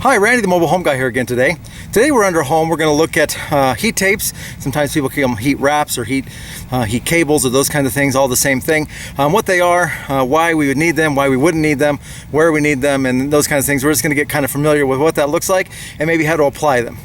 Hi, Randy, the mobile home guy here again today. Today we're under home. We're going to look at heat tapes. Sometimes people call them heat wraps or heat cables or those kinds of things, all the same thing. What they are, why we would need them, why we wouldn't need them, where we need them, and those kinds of things. We're just going to get kind of familiar with what that looks like and maybe how to apply them.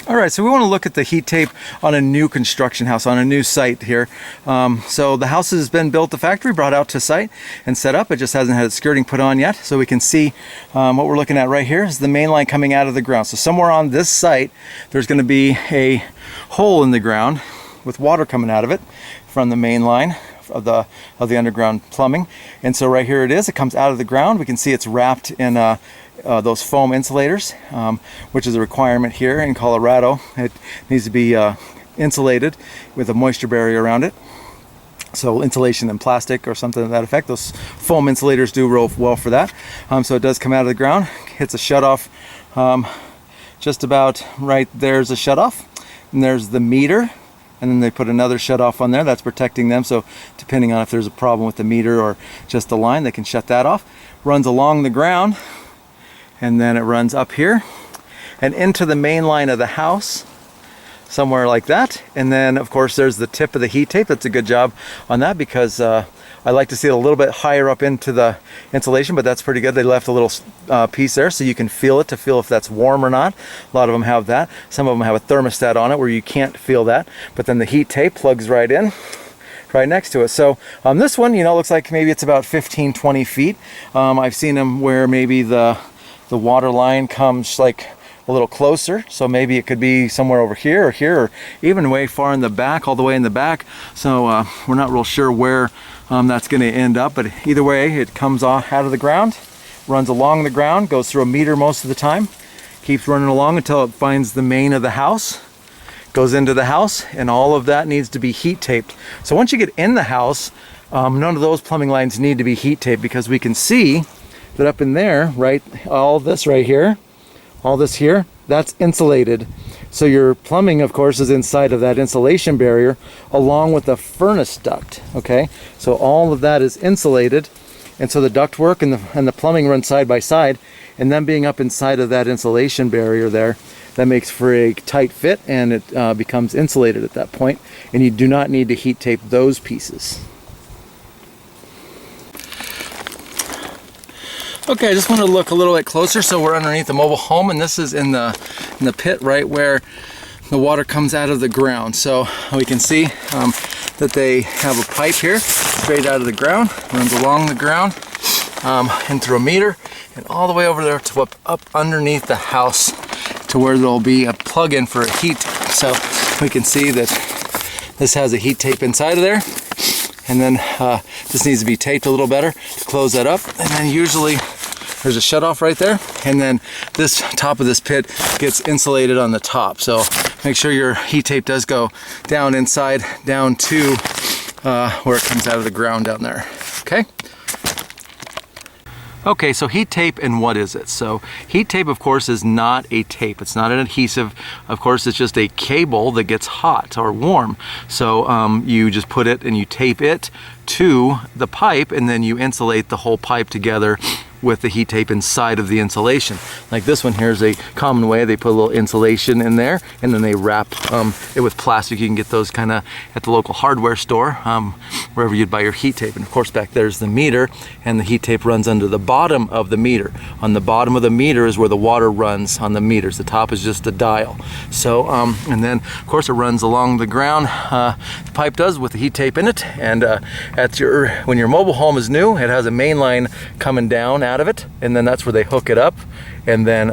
All right, so we want to look at the heat tape on a new construction house, on a new site here. So the house has been built, the factory brought out to site and set up. It just hasn't had its skirting put on yet. So we can see what we're looking at right here is the main line coming out of the ground. So somewhere on this site, there's going to be a hole in the ground with water coming out of it from the main line of the underground plumbing. And so right here it is. It comes out of the ground. We can see it's wrapped in those foam insulators, which is a requirement here in Colorado. It needs to be insulated with a moisture barrier around it. So insulation in plastic or something to that effect. Those foam insulators do real well for that. So it does come out of the ground, hits a shutoff just about right there's a shutoff, and there's the meter. And then they put another shutoff on there that's protecting them. So depending on if there's a problem with the meter or just the line, they can shut that off. Runs along the ground, and then it runs up here and into the main line of the house, somewhere like that. And then of course there's the tip of the heat tape. That's a good job on that because I like to see it a little bit higher up into the insulation, but that's pretty good. They left a little piece there so you can feel it to feel if that's warm or not. A lot of them have that. Some of them have a thermostat on it where you can't feel that, but then the heat tape plugs right in right next to it. So this one, you know, looks like maybe it's about 15-20 feet. I've seen them where maybe the water line comes like a little closer, so maybe it could be somewhere over here or even way far in the back, all the way in the back. So we're not real sure where that's going to end up, but either way it comes off out of the ground, runs along the ground, goes through a meter most of the time, keeps running along until it finds the main of the house, goes into the house, and all of that needs to be heat taped. So once you get in the house, none of those plumbing lines need to be heat taped because we can see that up in there, right, all this right here, all this here, that's insulated. So your plumbing, of course, is inside of that insulation barrier along with the furnace duct, okay? So all of that is insulated, and so the ductwork and the plumbing run side by side, and then being up inside of that insulation barrier there, that makes for a tight fit, and it becomes insulated at that point, and you do not need to heat tape those pieces. Okay, I just want to look a little bit closer. So we're underneath the mobile home, and this is in the pit right where the water comes out of the ground. So we can see that they have a pipe here straight out of the ground, runs along the ground and through a meter and all the way over there to up underneath the house to where there'll be a plug-in for a heat tape. So we can see that this has a heat tape inside of there. And then this needs to be taped a little better to close that up. And then usually there's a shutoff right there. And then this top of this pit gets insulated on the top. So make sure your heat tape does go down inside, down to where it comes out of the ground down there. Okay? Okay, so heat tape, and what is it? So heat tape, of course, is not a tape. It's not an adhesive. Of course, it's just a cable that gets hot or warm. So you just put it and you tape it to the pipe, and then you insulate the whole pipe together with the heat tape inside of the insulation. Like this one here is a common way. They put a little insulation in there, and then they wrap it with plastic. You can get those kind of at the local hardware store, wherever you'd buy your heat tape. And of course back there's the meter, and the heat tape runs under the bottom of the meter. On the bottom of the meter is where the water runs on the meters. The top is just a dial. So and then of course it runs along the ground. The pipe does with the heat tape in it, and when your mobile home is new, it has a main line coming down out of it, and then that's where they hook it up, and then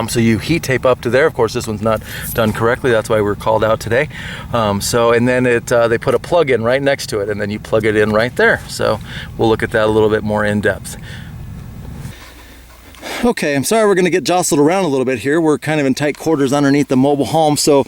so you heat tape up to there. Of course this one's not done correctly, that's why we're called out today. And then they put a plug in right next to it, and then you plug it in right there. So we'll look at that a little bit more in depth. Okay, I'm sorry we're going to get jostled around a little bit here. We're kind of in tight quarters underneath the mobile home. So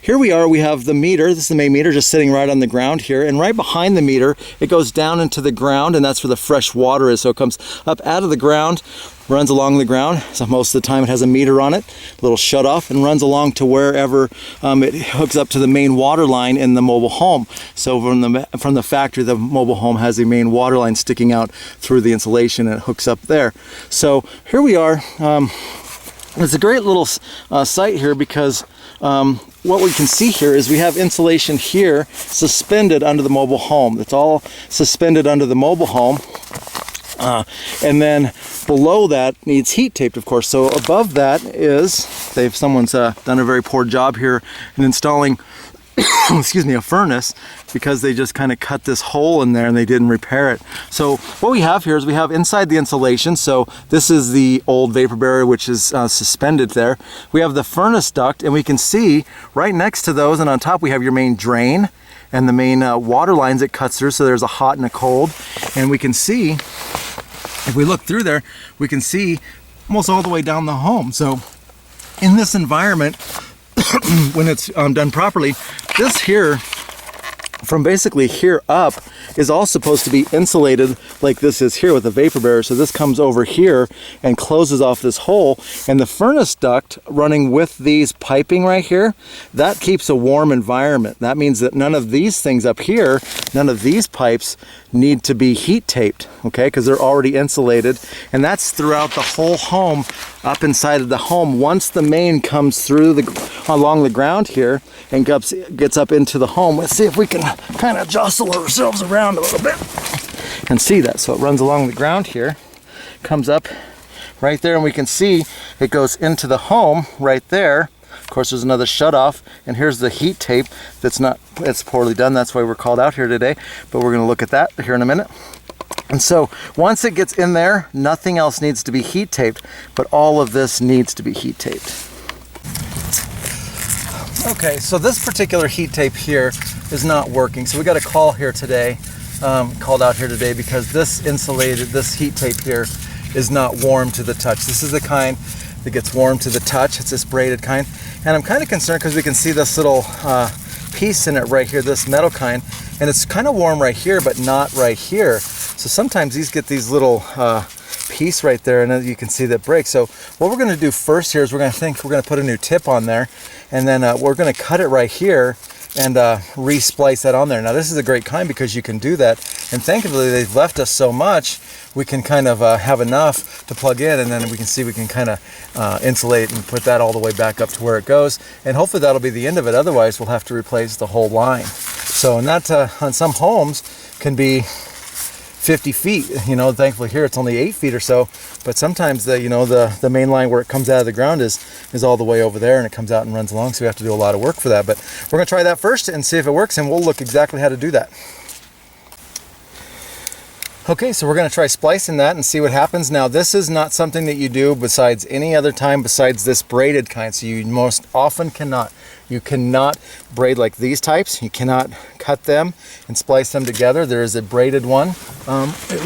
here we are, we have the meter. This is the main meter just sitting right on the ground here. And right behind the meter, it goes down into the ground, and that's where the fresh water is. So it comes up out of the ground, runs along the ground. So most of the time it has a meter on it, a little shut off, and runs along to wherever it hooks up to the main water line in the mobile home. So from the factory, the mobile home has a main water line sticking out through the insulation, and it hooks up there. So here we are. It's a great little site here because what we can see here is we have insulation here suspended under the mobile home. It's all suspended under the mobile home. And then below that needs heat taped, of course. So above that is, someone's done a very poor job here in installing excuse me, a furnace, because they just kind of cut this hole in there and they didn't repair it. So what we have here is we have inside the insulation, so this is the old vapor barrier which is suspended there. We have the furnace duct, and we can see right next to those, and on top we have your main drain and the main water lines it cuts through. So there's a hot and a cold, and we can see, if we look through there, we can see almost all the way down the home. So in this environment, when it's done properly, this here, from basically here up, is all supposed to be insulated like this is here with a vapor barrier. So this comes over here and closes off this hole, and the furnace duct running with these piping right here, that keeps a warm environment. That means that none of these things up here, none of these pipes need to be heat taped, okay, because they're already insulated. And that's throughout the whole home, up inside of the home. Once the main comes through along the ground here and gets up into the home, let's see if we can kind of jostle ourselves around a little bit and see that. So it runs along the ground here, comes up right there, and we can see it goes into the home right there. Of course, there's another shut off, and here's the heat tape it's poorly done. That's why we're called out here today, but we're going to look at that here in a minute. And so once it gets in there, nothing else needs to be heat taped, but all of this needs to be heat taped. Okay, so this particular heat tape here is not working. So we got a call here today, called out here today, because this heat tape here is not warm to the touch. This is the kind that gets warm to the touch. It's this braided kind. And I'm kind of concerned because we can see this little piece in it right here, this metal kind, and it's kind of warm right here, but not right here. So sometimes these get these little piece right there, and you can see that break. So what we're going to do first here is we're going to put a new tip on there, and then we're going to cut it right here and re-splice that on there. Now this is a great kind because you can do that, and thankfully they've left us so much we can kind of have enough to plug in, and then we can see we can kind of insulate and put that all the way back up to where it goes, and hopefully that'll be the end of it. Otherwise we'll have to replace the whole line. So, and that on some homes can be 50 feet, you know. Thankfully here it's only 8 feet or so, but sometimes the main line where it comes out of the ground is all the way over there, and it comes out and runs along, so we have to do a lot of work for that. But we're going to try that first and see if it works, and we'll look exactly how to do that. Okay, so we're going to try splicing that and see what happens. Now this is not something that you do besides any other time besides this braided kind, so you most often cannot. You cannot braid like these types. You cannot cut them and splice them together. There is a braided one. It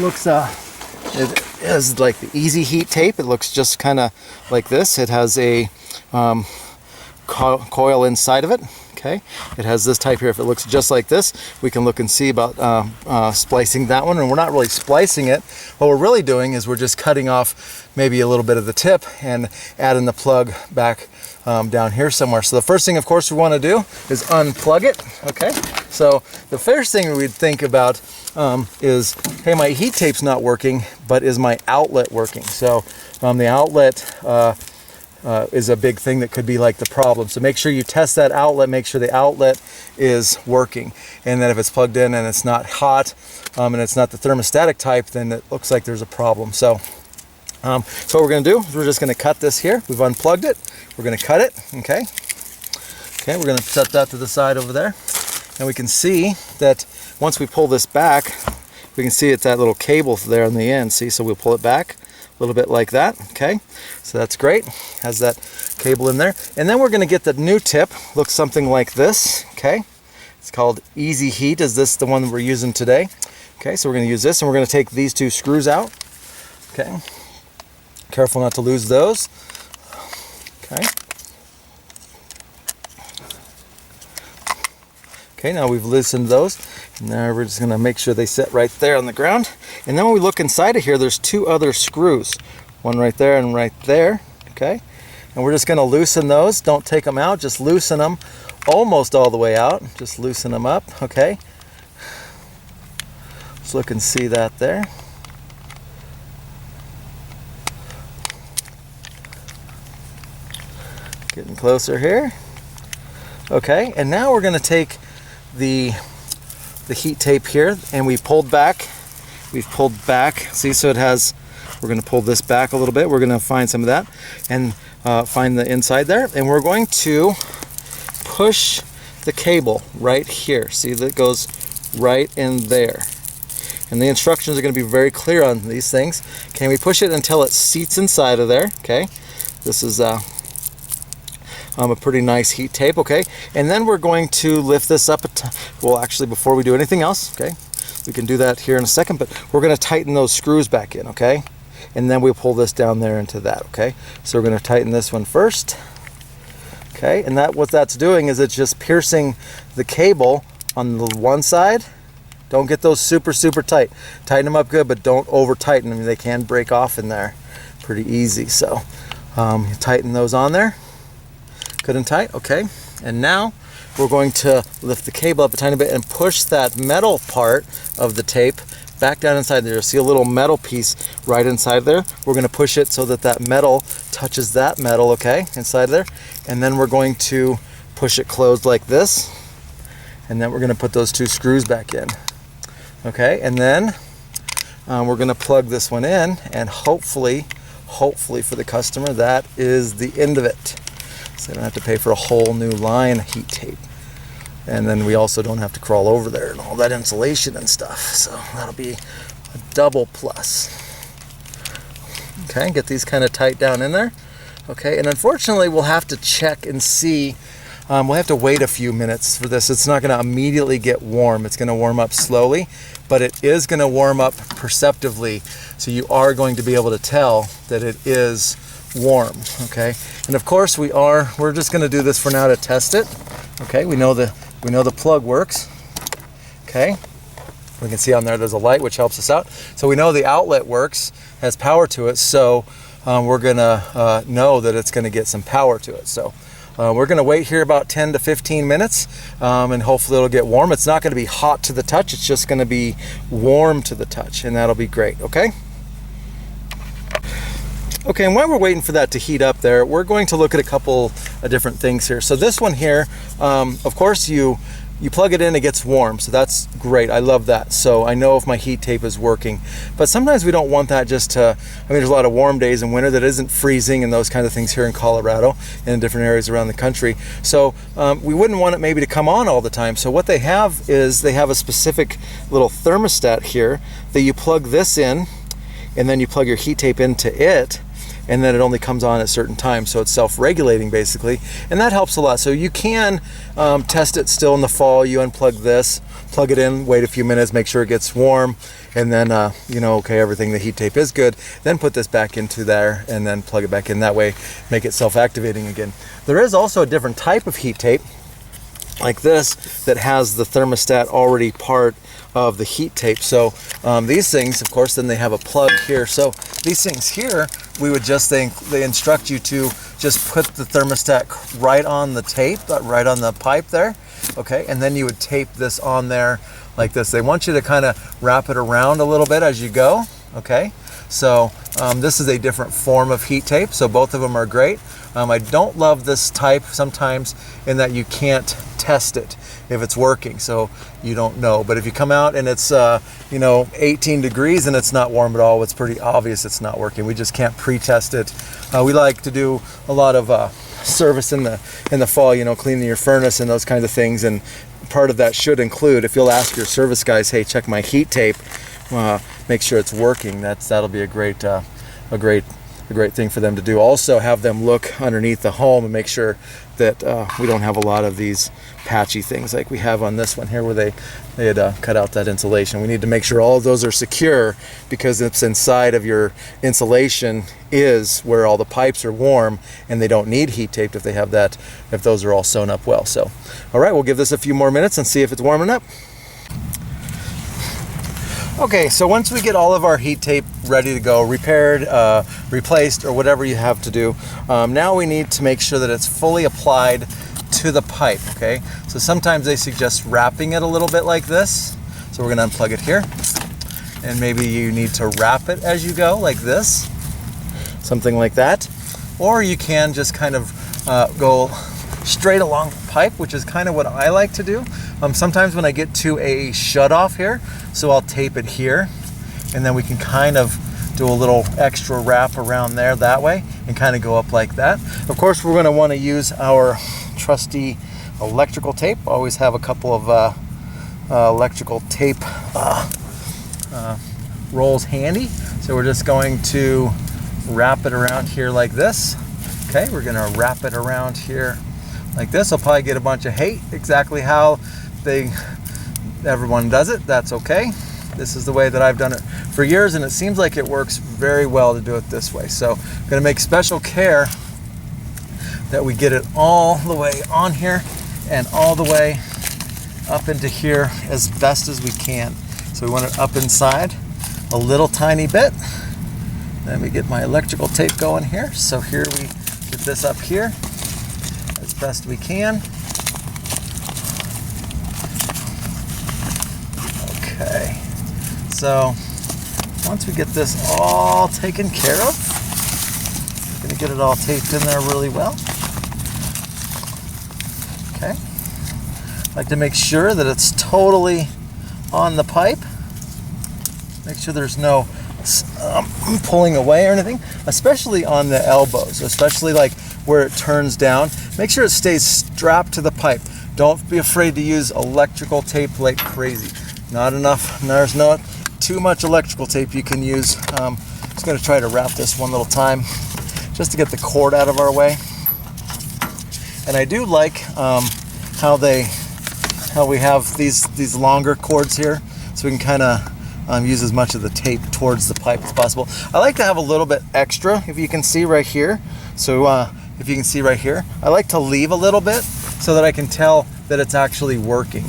is like the Easy Heat tape. It looks just kind of like this. It has a coil inside of it. Okay, it has this type here. If it looks just like this, we can look and see about splicing that one. And we're not really splicing it. What we're really doing is we're just cutting off maybe a little bit of the tip and adding the plug back down here somewhere. So the first thing, of course, we want to do is unplug it. Okay, so the first thing we'd think about is, hey, my heat tape's not working, but is my outlet working? So the outlet is a big thing that could be like the problem. So make sure you test that outlet, make sure the outlet is working, and then if it's plugged in and it's not hot and it's not the thermostatic type, then it looks like there's a problem. So what we're going to do is we're just going to cut this here. We've unplugged it. We're going to cut it. Okay, we're going to set that to the side over there, and we can see that once we pull this back, we can see it's that little cable there on the end. See, so we'll pull it back a little bit like that. Okay, so that's great. Has that cable in there, and then we're going to get the new tip. Looks something like this. Okay, it's called Easy Heat. Is this the one that we're using today? Okay, so we're going to use this, and we're going to take these two screws out. Okay, careful not to lose those. Okay. Okay, now we've loosened those, and now we're just going to make sure they sit right there on the ground. And then when we look inside of here, there's two other screws one right there and right there, okay? And we're just gonna loosen those. Don't take them out, just loosen them almost all the way out. Just loosen them up, okay? Let's look and see that there. Getting closer here. Okay, and now we're gonna take the heat tape here, and we've pulled back. See, so it has, we're gonna pull this back a little bit. We're gonna find some of that and find the inside there. And we're going to push the cable right here. See, that goes right in there. And the instructions are gonna be very clear on these things. Okay, we push it until it seats inside of there, okay? This is a pretty nice heat tape, okay? And then we're going to lift this up, well, actually, before we do anything else, okay? We can do that here in a second, but we're gonna tighten those screws back in, okay? And then we'll pull this down there into that, okay? So we're gonna tighten this one first, okay? And what that's doing is it's just piercing the cable on the one side. Don't get those super, super tight. Tighten them up good, but don't over tighten them. They can break off in there pretty easy. So you tighten those on there. Good and tight, okay. And now we're going to lift the cable up a tiny bit and push that metal part of the tape back down inside there. See a little metal piece right inside there. We're going to push it so that that metal touches that metal, okay, inside there. And then we're going to push it closed like this. And then we're going to put those two screws back in, okay. And then we're going to plug this one in, and hopefully for the customer, that is the end of it. So they don't have to pay for a whole new line of heat tape. And then we also don't have to crawl over there and all that insulation and stuff. So that'll be a double plus. Okay, get these kind of tight down in there. Okay, and unfortunately we'll have to check and see. We'll have to wait a few minutes for this. It's not going to immediately get warm. It's going to warm up slowly, but it is going to warm up perceptively. So you are going to be able to tell that it is warm, okay? And of course we're just going to do this for now to test it. Okay, we know the plug works. Okay, we can see on there's a light which helps us out. So we know the outlet works, has power to it, so we're gonna know that it's gonna get some power to it. So we're gonna wait here about 10 to 15 minutes and hopefully it'll get warm. It's not gonna be hot to the touch, it's just gonna be warm to the touch, and that'll be great, okay? Okay, and while we're waiting for that to heat up there, we're going to look at a couple of different things here. So this one here, of course you plug it in, it gets warm, so that's great. I love that. So I know if my heat tape is working. But sometimes we don't want that just to, there's a lot of warm days in winter that isn't freezing and those kinds of things here in Colorado and in different areas around the country. So we wouldn't want it maybe to come on all the time. So what they have is they have a specific little thermostat here that you plug this in, and then you plug your heat tape into it, and then it only comes on at certain times, so it's self-regulating basically, and that helps a lot. So you can test it still in the fall. You unplug this, plug it in, wait a few minutes, make sure it gets warm, and then okay, everything, the heat tape is good, then put this back into there and then plug it back in. That way make it self-activating again. There is also a different type of heat tape like this that has the thermostat already part of the heat tape. So these things, of course, then they have a plug here. So these things here, we would just think, they instruct you to just put the thermostat right on the tape, right on the pipe there, okay? And then you would tape this on there like this. They want you to kind of wrap it around a little bit as you go, okay? So this is a different form of heat tape, so both of them are great. I don't love this type sometimes in that you can't test it if it's working, so you don't know. But if you come out and it's 18 degrees and it's not warm at all, it's pretty obvious it's not working. We just can't pre-test it. We like to do a lot of service in the fall, cleaning your furnace and those kinds of things, and part of that should include, if you'll ask your service guys, hey, check my heat tape, make sure it's working. That'll be a great thing for them to do. Also have them look underneath the home and make sure that we don't have a lot of these patchy things like we have on this one here where they had cut out that insulation. We need to make sure all of those are secure, because it's inside of your insulation is where all the pipes are warm, and they don't need heat taped if they have that, if those are all sewn up well. So all right, we'll give this a few more minutes and see if it's warming up. Okay, so once we get all of our heat tape ready to go, repaired, replaced, or whatever you have to do, now we need to make sure that it's fully applied to the pipe, okay? So sometimes they suggest wrapping it a little bit like this. So we're gonna unplug it here. And maybe you need to wrap it as you go, like this. Something like that. Or you can just kind of go straight along the pipe, which is kind of what I like to do. Sometimes when I get to a shut off here, so I'll tape it here, and then we can kind of do a little extra wrap around there that way and kind of go up like that. Of course, we're going to want to use our trusty electrical tape. Always have a couple of electrical tape rolls handy. So we're just going to wrap it around here like this. Okay, we're going to wrap it around here like this. I'll probably get a bunch of hate exactly how everyone does it. That's okay. This is the way that I've done it for years, and it seems like it works very well to do it this way. So I'm going to make special care that we get it all the way on here and all the way up into here as best as we can. So we want it up inside a little tiny bit. Let me get my electrical tape going here. So here we get this up here as best we can. Okay, so once we get this all taken care of, I'm gonna get it all taped in there really well. Okay, I like to make sure that it's totally on the pipe. Make sure there's no pulling away or anything, especially on the elbows, especially like where it turns down. Make sure it stays strapped to the pipe. Don't be afraid to use electrical tape like crazy. Not enough, there's not too much electrical tape you can use. Just going to try to wrap this one little time just to get the cord out of our way. And I do like how we have these longer cords here, so we can kind of use as much of the tape towards the pipe as possible. I like to have a little bit extra, if you can see right here. So if you can see right here, I like to leave a little bit so that I can tell that it's actually working.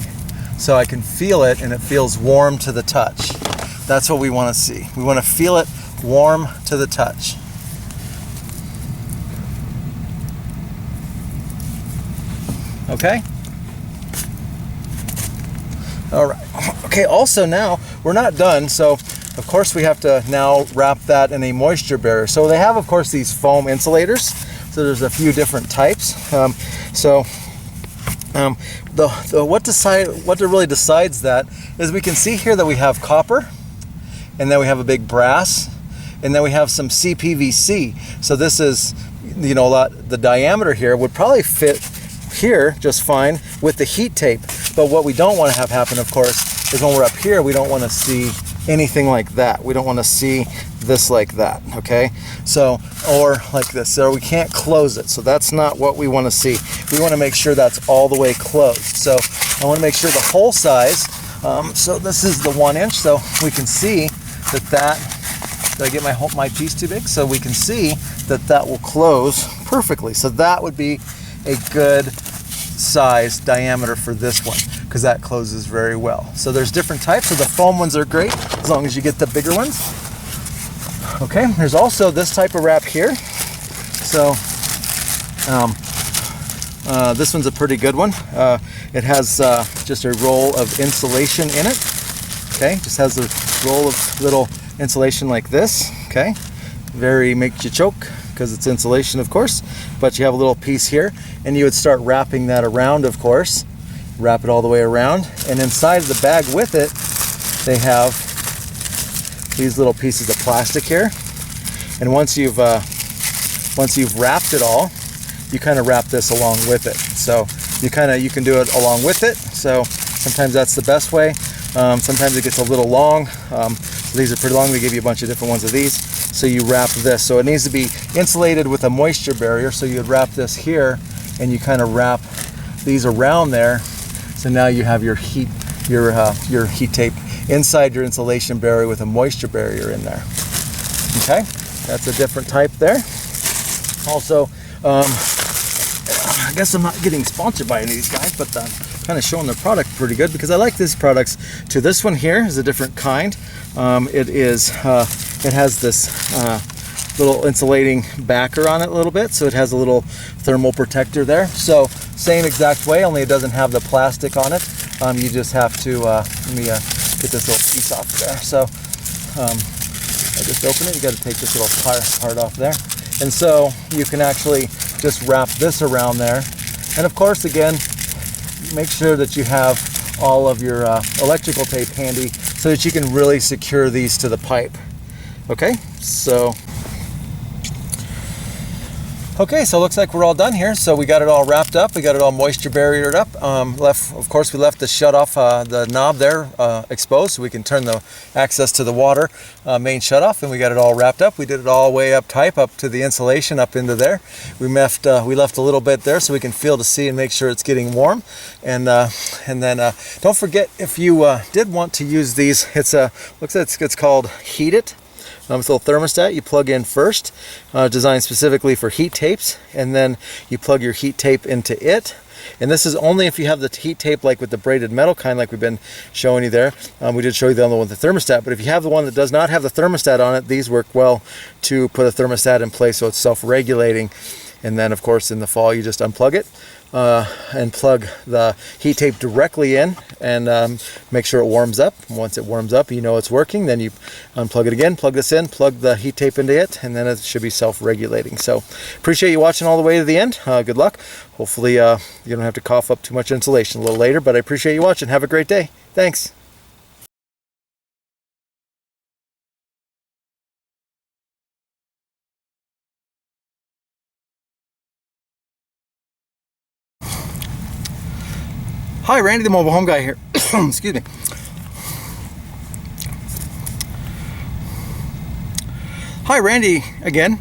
So I can feel it and it feels warm to the touch. That's what we want to see. We want to feel it warm to the touch. Okay? All right. Okay, also now we're not done, so of course we have to now wrap that in a moisture barrier. So they have, of course, these foam insulators. So there's a few different types. What really decides that is we can see here that we have copper, and then we have a big brass, and then we have some CPVC. So this is, you know, the diameter here would probably fit here just fine with the heat tape. But what we don't want to have happen, of course, is when we're up here, we don't want to see anything like that. We don't want to see this like that, okay? So, or like this, so we can't close it. So that's not what we want to see. We want to make sure that's all the way closed. So I want to make sure the hole size, so this is the 1 inch, so we can see did I get my piece too big? So we can see that will close perfectly. So that would be a good size diameter for this one, because that closes very well. So there's different types. So the foam ones are great as long as you get the bigger ones. Okay, there's also this type of wrap here. So this one's a pretty good one. It has just a roll of insulation in it. Okay, just has a roll of little insulation like this. Okay, very makes you choke because it's insulation, of course, but you have a little piece here, and you would start wrapping that around, of course. Wrap it all the way around, and inside the bag with it, they have these little pieces of plastic here. And once you've wrapped it all, you kind of wrap this along with it. So you can do it along with it. So sometimes that's the best way. Sometimes it gets a little long. So these are pretty long. We give you a bunch of different ones of these. So you wrap this. So it needs to be insulated with a moisture barrier. So you'd wrap this here, and you kind of wrap these around there. So now you have your heat tape inside your insulation barrier with a moisture barrier in there. Okay, that's a different type there. Also, I guess I'm not getting sponsored by any of these guys, but I'm kind of showing their product pretty good because I like these products too. This one here is a different kind. It has this little insulating backer on it a little bit, so it has a little thermal protector there. So same exact way, only it doesn't have the plastic on it. You just have to, let me get this little piece off there. So I just open it, you got to take this little part off there. And so you can actually just wrap this around there. And of course, again, make sure that you have all of your electrical tape handy so that you can really secure these to the pipe. Okay, so it looks like we're all done here. So we got it all wrapped up. We got it all moisture barriered up. Of course, we left the shut off, the knob there exposed, so we can turn the access to the water main shut off. And we got it all wrapped up. We did it all way up type up to the insulation up into there. We left a little bit there so we can feel to see and make sure it's getting warm. And then don't forget, if you did want to use these, it's called Heat It. This little thermostat you plug in first, designed specifically for heat tapes, and then you plug your heat tape into it. And this is only if you have the heat tape like with the braided metal kind, like we've been showing you there. We did show you the other one with the thermostat, but if you have the one that does not have the thermostat on it, these work well to put a thermostat in place so it's self-regulating. And then of course in the fall you just unplug it and plug the heat tape directly in, and make sure it warms up. Once it warms up, you know it's working, then you unplug it again, plug this in, plug the heat tape into it, and then it should be self-regulating. So appreciate you watching all the way to the end. Good luck. Hopefully you don't have to cough up too much insulation a little later, but I appreciate you watching. Have a great day. Thanks. Hi, Randy the mobile home guy here. Excuse me. Hi, Randy again.